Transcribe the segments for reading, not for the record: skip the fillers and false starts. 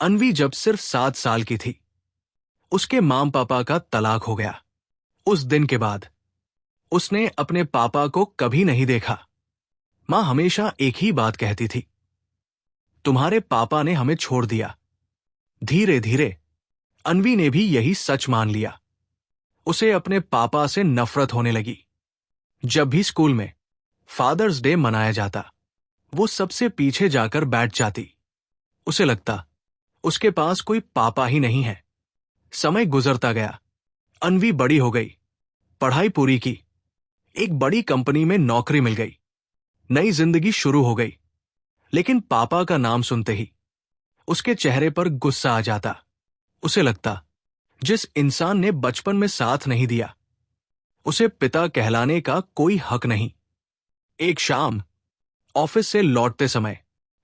अन्वी जब सिर्फ 7 साल की थी, उसके माम पापा का तलाक हो गया। उस दिन के बाद उसने अपने पापा को कभी नहीं देखा। मां हमेशा एक ही बात कहती थी, तुम्हारे पापा ने हमें छोड़ दिया। धीरे धीरे अन्वी ने भी यही सच मान लिया। उसे अपने पापा से नफरत होने लगी। जब भी स्कूल में फादर्स डे मनाया जाता, वो सबसे पीछे जाकर बैठ जाती। उसे लगता उसके पास कोई पापा ही नहीं है। समय गुजरता गया। अन्वी बड़ी हो गई, पढ़ाई पूरी की, एक बड़ी कंपनी में नौकरी मिल गई, नई जिंदगी शुरू हो गई। लेकिन पापा का नाम सुनते ही उसके चेहरे पर गुस्सा आ जाता। उसे लगता जिस इंसान ने बचपन में साथ नहीं दिया, उसे पिता कहलाने का कोई हक नहीं। एक शाम ऑफिस से लौटते समय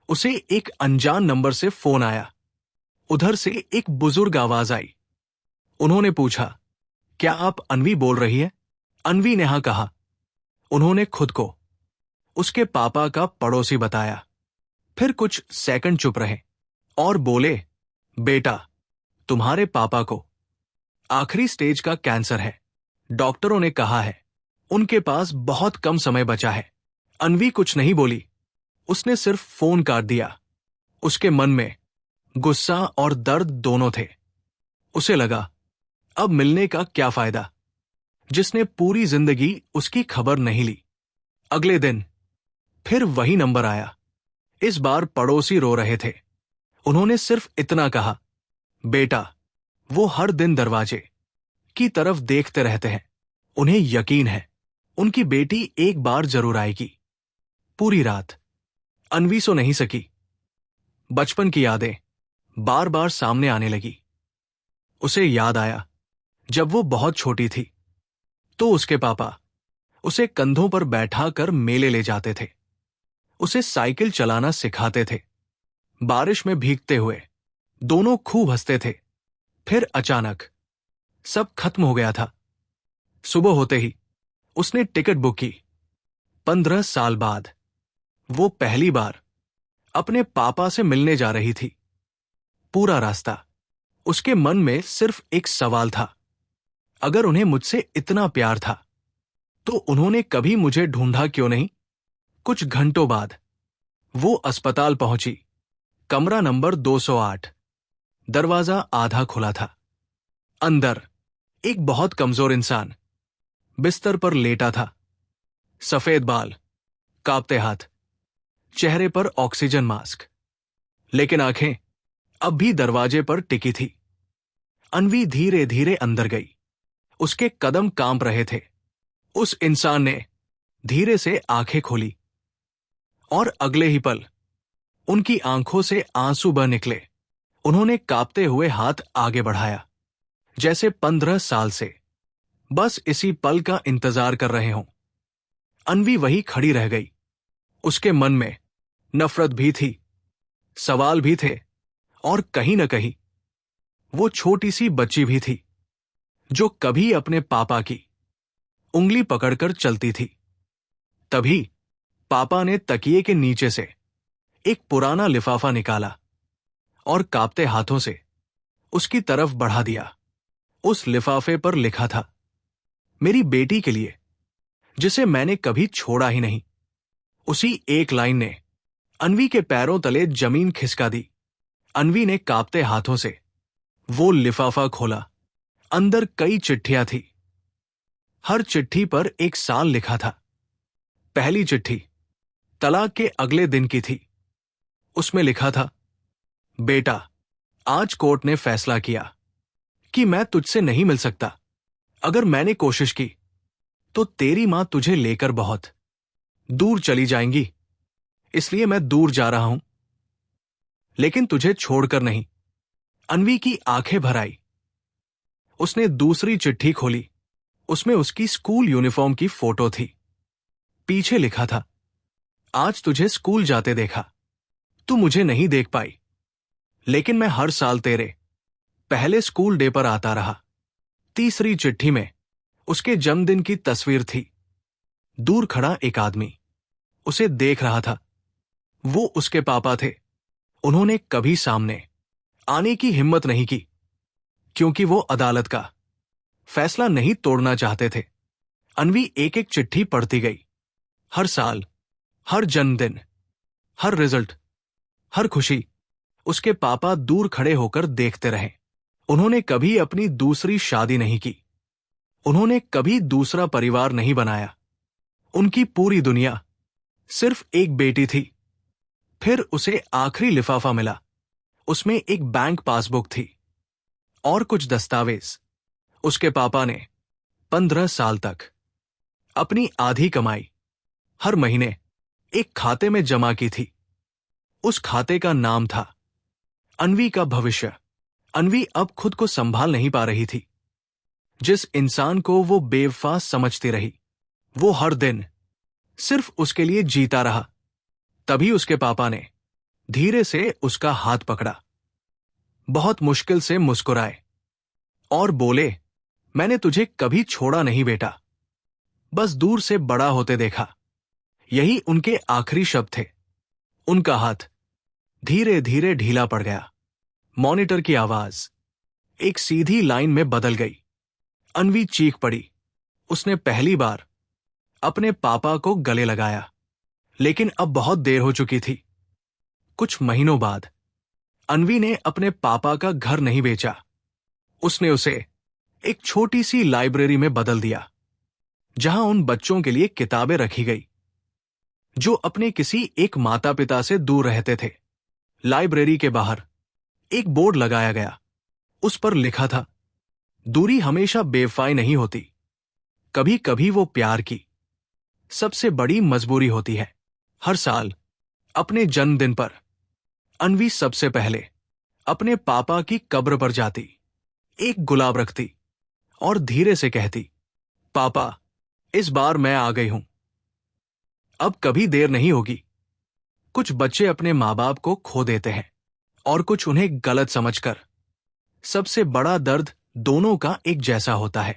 उसे एक अनजान नंबर से फोन आया। उधर से एक बुजुर्ग आवाज आई। उन्होंने पूछा, क्या आप अन्वी बोल रही है? अन्वी ने हाँ कहा। उन्होंने खुद को उसके पापा का पड़ोसी बताया। फिर कुछ सेकंड चुप रहे और बोले, बेटा, तुम्हारे पापा को आखिरी स्टेज का कैंसर है। डॉक्टरों ने कहा है उनके पास बहुत कम समय बचा है। अन्वी कुछ नहीं बोली, उसने सिर्फ फोन काट दिया। उसके मन में गुस्सा और दर्द दोनों थे। उसे लगा, अब मिलने का क्या फायदा, जिसने पूरी जिंदगी उसकी खबर नहीं ली। अगले दिन फिर वही नंबर आया। इस बार पड़ोसी रो रहे थे। उन्होंने सिर्फ इतना कहा, बेटा, वो हर दिन दरवाजे की तरफ देखते रहते हैं। उन्हें यकीन है उनकी बेटी एक बार जरूर आएगी। पूरी रात अन्वी सो नहीं सकी। बचपन की यादें बार बार सामने आने लगी। उसे याद आया जब वो बहुत छोटी थी तो उसके पापा उसे कंधों पर बैठा कर मेले ले जाते थे। उसे साइकिल चलाना सिखाते थे। बारिश में भीगते हुए दोनों खूब हंसते थे। फिर अचानक सब खत्म हो गया था। सुबह होते ही उसने टिकट बुक की। 15 साल बाद वो पहली बार अपने पापा से मिलने जा रही थी। पूरा रास्ता उसके मन में सिर्फ एक सवाल था, अगर उन्हें मुझसे इतना प्यार था तो उन्होंने कभी मुझे ढूंढा क्यों नहीं? कुछ घंटों बाद वो अस्पताल पहुंची। कमरा नंबर 208। दरवाजा आधा खुला था। अंदर एक बहुत कमजोर इंसान बिस्तर पर लेटा था। सफेद बाल, कांपते हाथ, चेहरे पर ऑक्सीजन मास्क, लेकिन आंखें अब भी दरवाजे पर टिकी थी। अन्वी धीरे धीरे अंदर गई। उसके कदम कांप रहे थे। उस इंसान ने धीरे से आंखें खोली और अगले ही पल उनकी आंखों से आंसू बह निकले। उन्होंने कांपते हुए हाथ आगे बढ़ाया, जैसे 15 साल से बस इसी पल का इंतजार कर रहे हों। अन्वी वही खड़ी रह गई। उसके मन में नफरत भी थी, सवाल भी थे, और कहीं न कहीं वो छोटी सी बच्ची भी थी जो कभी अपने पापा की उंगली पकड़कर चलती थी। तभी पापा ने तकिए के नीचे से एक पुराना लिफाफा निकाला और कांपते हाथों से उसकी तरफ बढ़ा दिया। उस लिफाफे पर लिखा था, मेरी बेटी के लिए, जिसे मैंने कभी छोड़ा ही नहीं। उसी एक लाइन ने अन्वी के पैरों तले जमीन खिसका दी। अन्वी ने कांपते हाथों से वो लिफाफा खोला। अंदर कई चिट्ठियां थी। हर चिट्ठी पर एक साल लिखा था। पहली चिट्ठी तलाक के अगले दिन की थी। उसमें लिखा था, बेटा, आज कोर्ट ने फैसला किया कि मैं तुझसे नहीं मिल सकता। अगर मैंने कोशिश की तो तेरी मां तुझे लेकर बहुत दूर चली जाएंगी, इसलिए मैं दूर जा रहा हूं, लेकिन तुझे छोड़कर नहीं। अन्वी की आंखें भर आई। उसने दूसरी चिट्ठी खोली। उसमें उसकी स्कूल यूनिफॉर्म की फोटो थी। पीछे लिखा था, आज तुझे स्कूल जाते देखा। तू मुझे नहीं देख पाई, लेकिन मैं हर साल तेरे पहले स्कूल डे पर आता रहा। तीसरी चिट्ठी में उसके जन्मदिन की तस्वीर थी। दूर खड़ा एक आदमी उसे देख रहा था। वो उसके पापा थे। उन्होंने कभी सामने आने की हिम्मत नहीं की, क्योंकि वो अदालत का फैसला नहीं तोड़ना चाहते थे। अन्वी एक एक चिट्ठी पढ़ती गई। हर साल, हर जन्मदिन, हर रिजल्ट, हर खुशी उसके पापा दूर खड़े होकर देखते रहे। उन्होंने कभी अपनी दूसरी शादी नहीं की, उन्होंने कभी दूसरा परिवार नहीं बनाया। उनकी पूरी दुनिया सिर्फ एक बेटी थी। फिर उसे आखिरी लिफाफा मिला। उसमें एक बैंक पासबुक थी और कुछ दस्तावेज। उसके पापा ने 15 साल तक अपनी आधी कमाई हर महीने एक खाते में जमा की थी। उस खाते का नाम था अन्वी का भविष्य। अन्वी अब खुद को संभाल नहीं पा रही थी। जिस इंसान को वो बेवफा समझती रही, वो हर दिन सिर्फ उसके लिए जीता रहा। तभी उसके पापा ने धीरे से उसका हाथ पकड़ा, बहुत मुश्किल से मुस्कुराए और बोले, मैंने तुझे कभी छोड़ा नहीं बेटा, बस दूर से बड़ा होते देखा। यही उनके आखिरी शब्द थे। उनका हाथ धीरे धीरे ढीला पड़ गया। मॉनिटर की आवाज एक सीधी लाइन में बदल गई। अन्वी चीख पड़ी। उसने पहली बार अपने पापा को गले लगाया, लेकिन अब बहुत देर हो चुकी थी। कुछ महीनों बाद अन्वी ने अपने पापा का घर नहीं बेचा। उसने उसे एक छोटी सी लाइब्रेरी में बदल दिया, जहां उन बच्चों के लिए किताबें रखी गई जो अपने किसी एक माता पिता से दूर रहते थे। लाइब्रेरी के बाहर एक बोर्ड लगाया गया। उस पर लिखा था, दूरी हमेशा बेवफाई नहीं होती, कभी कभी वो प्यार की सबसे बड़ी मजबूरी होती है। हर साल अपने जन्मदिन पर अन्वी सबसे पहले अपने पापा की कब्र पर जाती, एक गुलाब रखती और धीरे से कहती, पापा, इस बार मैं आ गई हूं, अब कभी देर नहीं होगी। कुछ बच्चे अपने माँ बाप को खो देते हैं और कुछ उन्हें गलत समझकर। सबसे बड़ा दर्द दोनों का एक जैसा होता है।